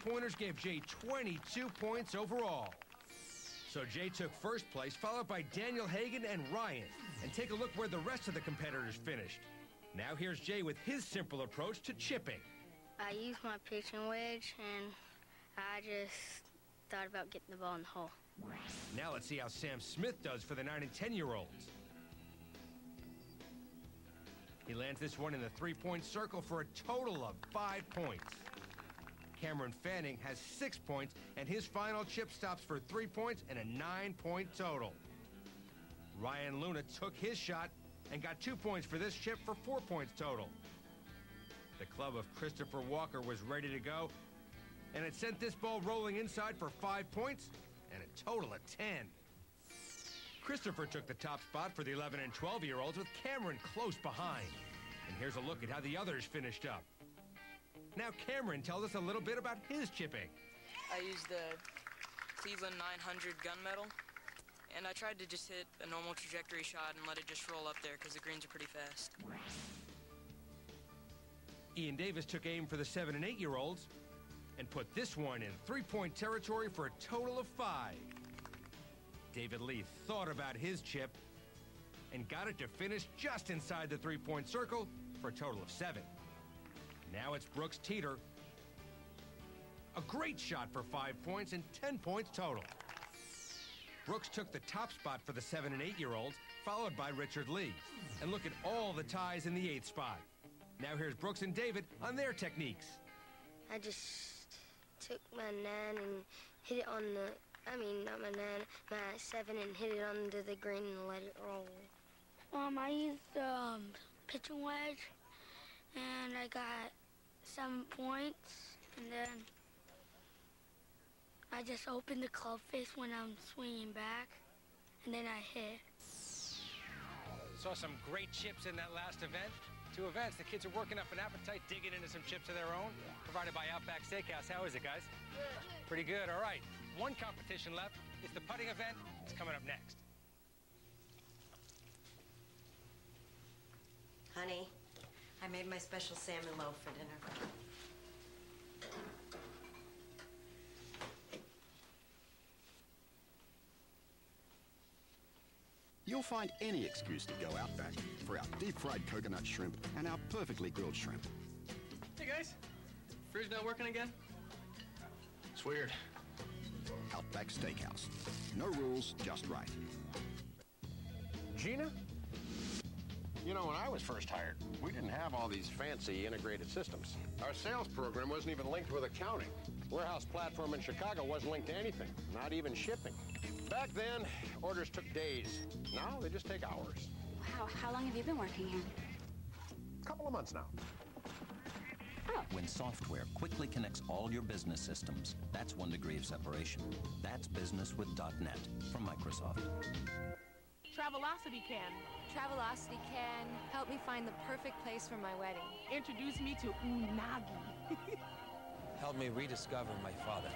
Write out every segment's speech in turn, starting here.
pointers gave Jay 22 points overall. So Jay took first place, followed by Daniel Hagan and Ryan. And take a look where the rest of the competitors finished. Now here's Jay with his simple approach to chipping. I used my pitching wedge, and I just thought about getting the ball in the hole. Now let's see how Sam Smith does for the 9 and 10-year-olds. He lands this one in the three-point circle for a total of 5 points. Cameron Fanning has 6 points, and his final chip stops for 3 points and a 9-point total. Ryan Luna took his shot and got 2 points for this chip for 4 points total. The club of Christopher Walker was ready to go, and it sent this ball rolling inside for 5 points and a total of 10. Christopher took the top spot for the 11 and 12-year-olds with Cameron close behind. And here's a look at how the others finished up. Now Cameron tells us a little bit about his chipping. I used the Cleveland 900 gunmetal, and I tried to just hit a normal trajectory shot and let it just roll up there because the greens are pretty fast. Ian Davis took aim for the 7 and 8-year-olds and put this one in three-point territory for a total of 5. David Lee thought about his chip and got it to finish just inside the three-point circle for a total of 7. Now it's Brooks Teeter. A great shot for 5 points and 10 points total. Brooks took the top spot for the 7 and 8-year-olds, followed by Richard Lee. And look at all the ties in the 8th spot. Now here's Brooks and David on their techniques. I just took my 9 and hit it on the, not my 9, my 7 and hit it under the green and let it roll. I used the pitching wedge, and I got 7 points, and then I just opened the club face when I'm swinging back, and then I hit. Saw some great chips in that last event. 2 events, the kids are working up an appetite, digging into some chips of their own, provided by Outback Steakhouse. How is it, guys? Good. Pretty good, all right. One competition left. It's the putting event. It's coming up next. Honey, I made my special salmon loaf for dinner. You'll find any excuse to go Outback for our deep-fried coconut shrimp and our perfectly grilled shrimp. Hey, guys. Fridge not working again? It's weird. Outback Steakhouse. No rules, just right. Gina? You know, when I was first hired, we didn't have all these fancy integrated systems. Our sales program wasn't even linked with accounting. Warehouse platform in Chicago wasn't linked to anything, not even shipping. Back then, orders took days. Now, they just take hours. Wow, how long have you been working here? A couple of months now. Oh. When software quickly connects all your business systems, that's 1 degree of separation. That's business with .NET from Microsoft. Travelocity can. Travelocity can help me find the perfect place for my wedding. Introduce me to Unagi. Help me rediscover my father.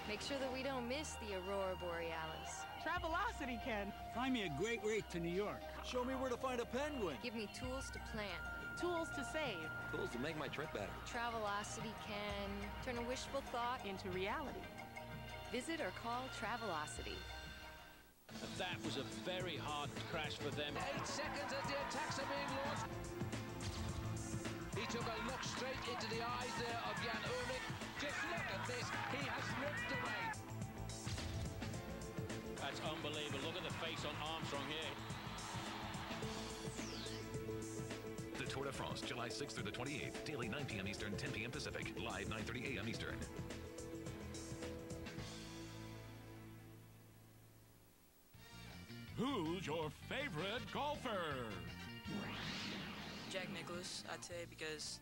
Make sure that we don't miss the Aurora Borealis. Travelocity can. Find me a great rate to New York. Show me where to find a penguin. Give me tools to plan. Tools to save. Tools to make my trip better. Travelocity can turn a wishful thought into reality. Visit or call Travelocity. That was a very hard crash for them. 8 seconds as the attacks are being launched. He took a look straight into the eyes there of Jan Ullrich. Just look at this. He has ripped away. That's unbelievable. Look at the face on Armstrong here. The Tour de France, July 6th through the 28th. Daily 9 p.m. Eastern, 10 p.m. Pacific. Live 9:30 a.m. Eastern. Who's your favorite golfer? Jack Nicklaus, I'd say, because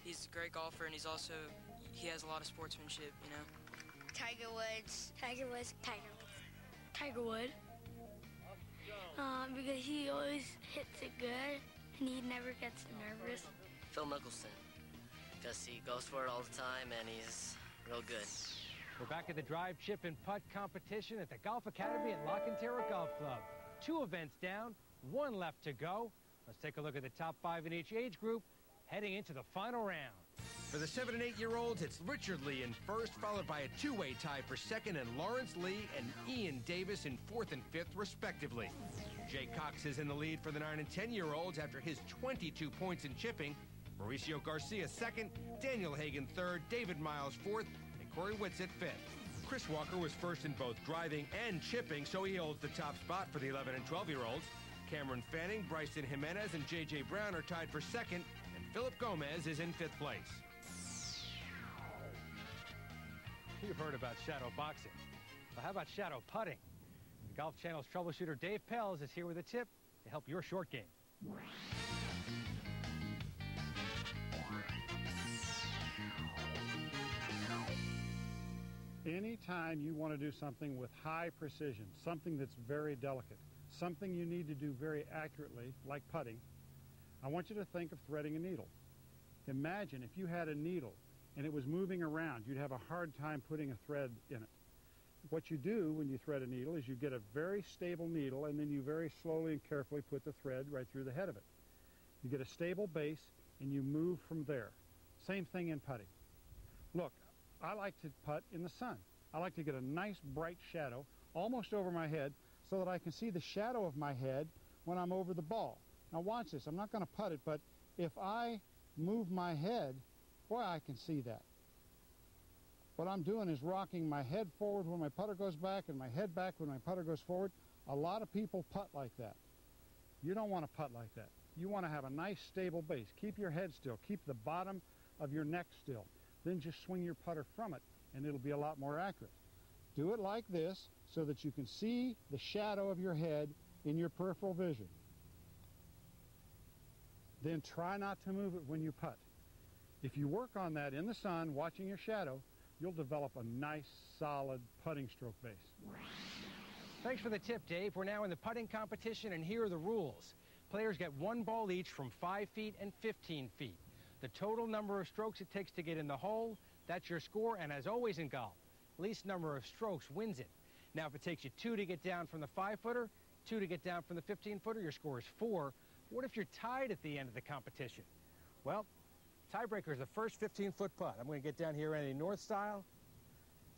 he's a great golfer and he has a lot of sportsmanship, you know. Tiger Woods. Tiger Woods. Tiger Woods. Tiger Wood. Because he always hits it good and he never gets nervous. Phil Mickelson, because he goes for it all the time and he's real good. We're back at the drive, chip, and putt competition at the Golf Academy at La Cantera Golf Club. 2 events down, 1 left to go. Let's take a look at the top 5 in each age group heading into the final round. For the 7 and 8-year-olds, it's Richard Lee in first, followed by a two-way tie for second, and Lawrence Lee and Ian Davis in fourth and fifth, respectively. Jay Cox is in the lead for the 9 and 10-year-olds after his 22 points in chipping. Mauricio Garcia second, Daniel Hagan third, David Miles fourth, and Corey Whitsitt fifth. Chris Walker was first in both driving and chipping, so he holds the top spot for the 11 and 12-year-olds. Cameron Fanning, Bryson Jimenez, and J.J. Brown are tied for second, and Philip Gomez is in fifth place. You've heard about shadow boxing. Well, how about shadow putting? Golf Channel's troubleshooter Dave Pelz is here with a tip to help your short game. Anytime you want to do something with high precision, something that's very delicate, something you need to do very accurately, like putting, I want you to think of threading a needle. Imagine if you had a needle and it was moving around, you'd have a hard time putting a thread in it. What you do when you thread a needle is you get a very stable needle, and then you very slowly and carefully put the thread right through the head of it. You get a stable base, and you move from there. Same thing in putting. Look, I like to putt in the sun. I like to get a nice bright shadow almost over my head so that I can see the shadow of my head when I'm over the ball. Now watch this. I'm not going to putt it, but if I move my head, boy, I can see that. What I'm doing is rocking my head forward when my putter goes back and my head back when my putter goes forward. A lot of people putt like that. You don't want to putt like that. You want to have a nice stable base. Keep your head still. Keep the bottom of your neck still. Then just swing your putter from it, and it'll be a lot more accurate. Do it like this so that you can see the shadow of your head in your peripheral vision. Then try not to move it when you putt. If you work on that in the sun, watching your shadow, you'll develop a nice, solid putting stroke base. Thanks for the tip, Dave. We're now in the putting competition, and here are the rules. Players get one ball each from 5 feet and 15 feet. The total number of strokes it takes to get in the hole, that's your score, and as always in golf, least number of strokes wins it. Now, if it takes you 2 to get down from the 5-footer, 2 to get down from the 15-footer, your score is 4. What if you're tied at the end of the competition? Well, tiebreaker is the first 15-foot putt. I'm going to get down here in a north style,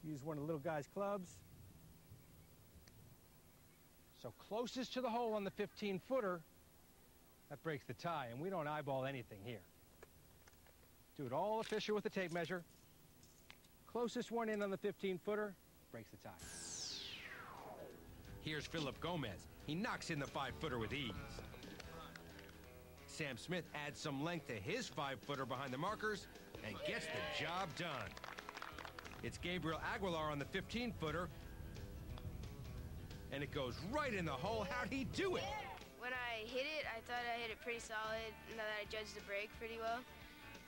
use one of the little guy's clubs. So closest to the hole on the 15-footer, that breaks the tie, and we don't eyeball anything here. Do it all official with the tape measure. Closest one in on the 15-footer breaks the tie. Here's Philip Gomez. He knocks in the 5-footer with ease. Sam Smith adds some length to his 5-footer behind the markers and gets the job done. It's Gabriel Aguilar on the 15-footer, and it goes right in the hole. How'd he do it? When I hit it, I thought I hit it pretty solid, and that I judged the break pretty well.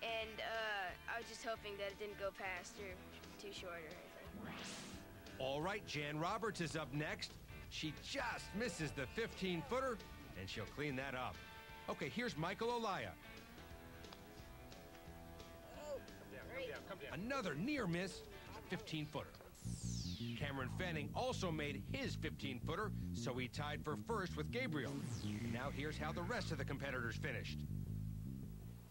And I was just hoping that it didn't go past or too short or anything. All right, Jan Roberts is up next. She just misses the 15-footer, and she'll clean that up. Okay, here's Michael Olaya. Another near miss, 15-footer. Cameron Fanning also made his 15-footer, so he tied for first with Gabriel. Now here's how the rest of the competitors finished.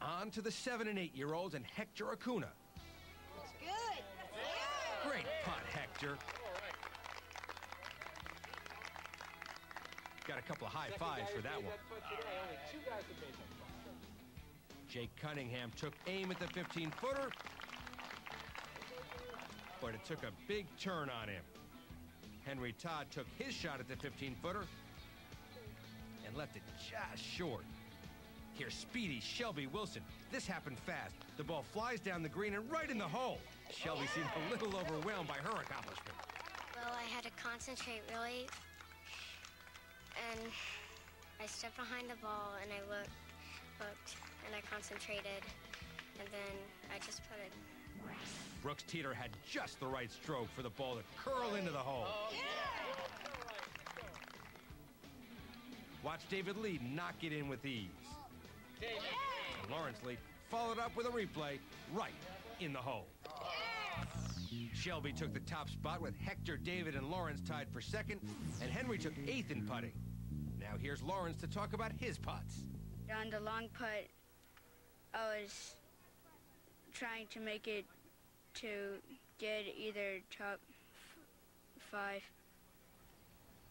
On to the 7 and 8-year-olds and Hector Acuna. That's good. Great putt, Hector. Got a couple of high fives for that one. Jake Cunningham took aim at the 15-footer, but it took a big turn on him. Henry Todd took his shot at the 15-footer and left it just short. Here's speedy Shelby Wilson. This happened fast. The ball flies down the green and right in the hole. Shelby seemed a little overwhelmed by her accomplishment. Well, I had to concentrate really, and I stepped behind the ball and I looked, and I concentrated, and then I just putted. Brooks Teeter had just the right stroke for the ball to curl into the hole. Watch David Lee knock it in with ease. And Lawrence Lee followed up with a replay right in the hole. Shelby took the top spot with Hector, David, and Lawrence tied for second, and Henry took 8th in putting. Now here's Lawrence to talk about his putts. On the long putt, I was trying to make it to get either top 5.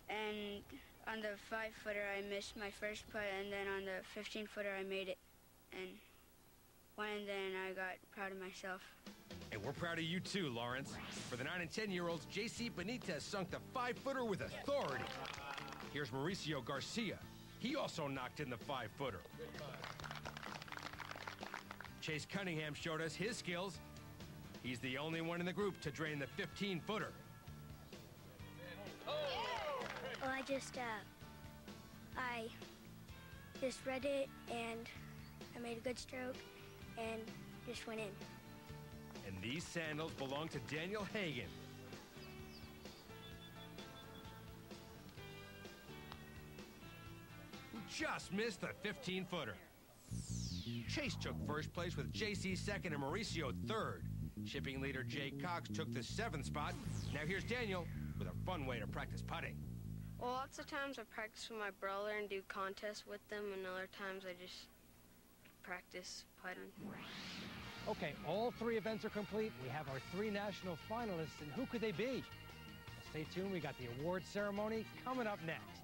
And on the 5-footer, I missed my first putt, and then on the 15-footer, I made it and won, and then I got proud of myself. And we're proud of you too, Lawrence. For the 9 and 10-year-olds, JC Benitez sunk the 5-footer with authority. Here's Mauricio Garcia. He also knocked in the 5-footer. Chase Cunningham showed us his skills. He's the only one in the group to drain the 15-footer. Well, I just read it, and I made a good stroke, and just went in. And these sandals belong to Daniel Hagan. Who just missed the 15-footer. Chase took first place with JC second and Mauricio third. Shipping leader Jay Cox took the 7th spot. Now here's Daniel with a fun way to practice putting. Well, lots of times I practice with my brother and do contests with them, and other times I just practice putting. Okay, all 3 events are complete. We have our 3 national finalists, and who could they be? Well, stay tuned. We got the award ceremony coming up next.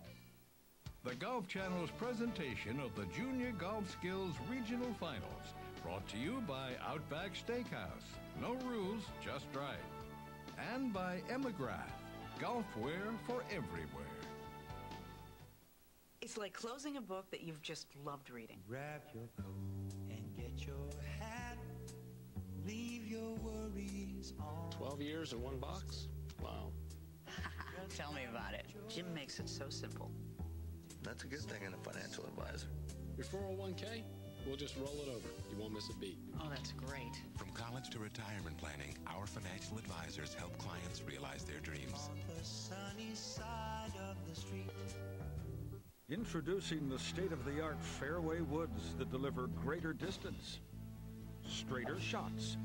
The Golf Channel's presentation of the Junior Golf Skills Regional Finals, brought to you by Outback Steakhouse. No rules, just right. And by Emagrath, golfwear for everywhere. It's like closing a book that you've just loved reading. Grab your coat and get your hat. Leave your worries on. 12 years in one box? Wow. Tell me about it. Jim makes it so simple. That's a good thing in a financial advisor. Your 401k? We'll just roll it over. You won't miss a beat. Oh, that's great. From college to retirement planning, our financial advisors help clients realize their dreams. On the sunny side of the street. Introducing the state-of-the-art fairway woods that deliver greater distance, straighter shots,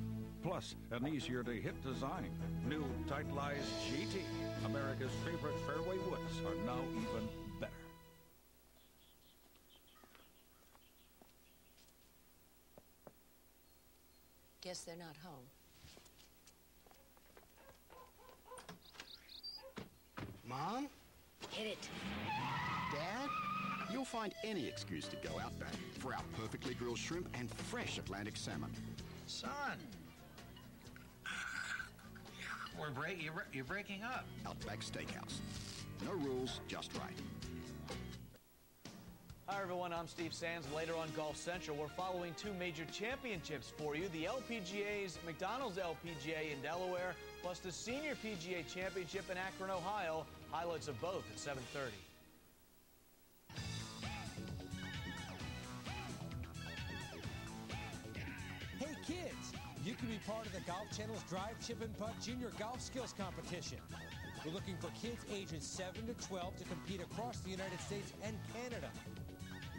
plus an easier-to-hit design. New Titleized GT. America's favorite fairway woods are now even better. Guess they're not home. Mom? Hit it. Dad? You'll find any excuse to go Outback for our perfectly grilled shrimp and fresh Atlantic salmon. Son! You're breaking up. Outback Steakhouse. No rules, just right. Hi everyone, I'm Steve Sands. Later on Golf Central, we're following 2 major championships for you. The LPGA's McDonald's LPGA in Delaware, plus the Senior PGA Championship in Akron, Ohio. Highlights of both at 7:30. Hey kids, you can be part of the Golf Channel's Drive, Chip, and Putt Junior Golf Skills Competition. We're looking for kids ages 7 to 12 to compete across the United States and Canada.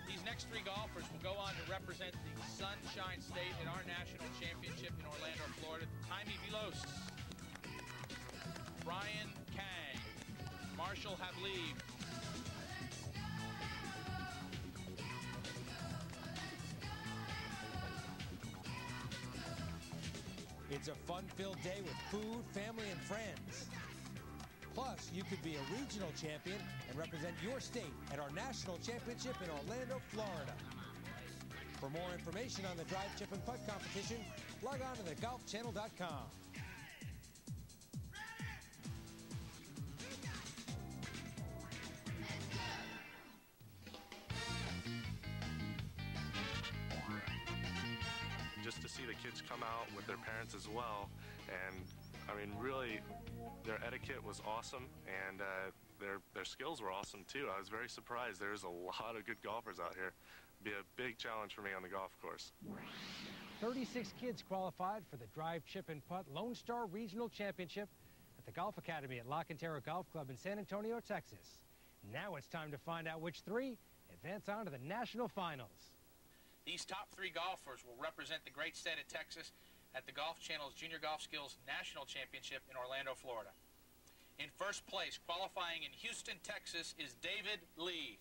These next 3 golfers will go on to represent the Sunshine State in our national championship in Orlando, Florida. Jaime Vilos, Brian Kang, Marshall Havleeb, It's a fun-filled day with food, family, and friends. Plus, you could be a regional champion and represent your state at our national championship in Orlando, Florida. For more information on the Drive, Chip, and Putt competition, log on to thegolfchannel.com. Just to see the kids come out with their parents as well, and I mean, really, their etiquette was awesome, and their skills were awesome too. I was very surprised. There's a lot of good golfers out here. It'd be a big challenge for me on the golf course. 36 kids qualified for the Drive, Chip, and Putt Lone Star Regional Championship at the Golf Academy at La Cantera Golf Club in San Antonio, Texas. Now it's time to find out which 3 advance on to the national finals. These top 3 golfers will represent the great state of Texas at the Golf Channel's Junior Golf Skills National Championship in Orlando, Florida. In first place, qualifying in Houston, Texas, is David Lee.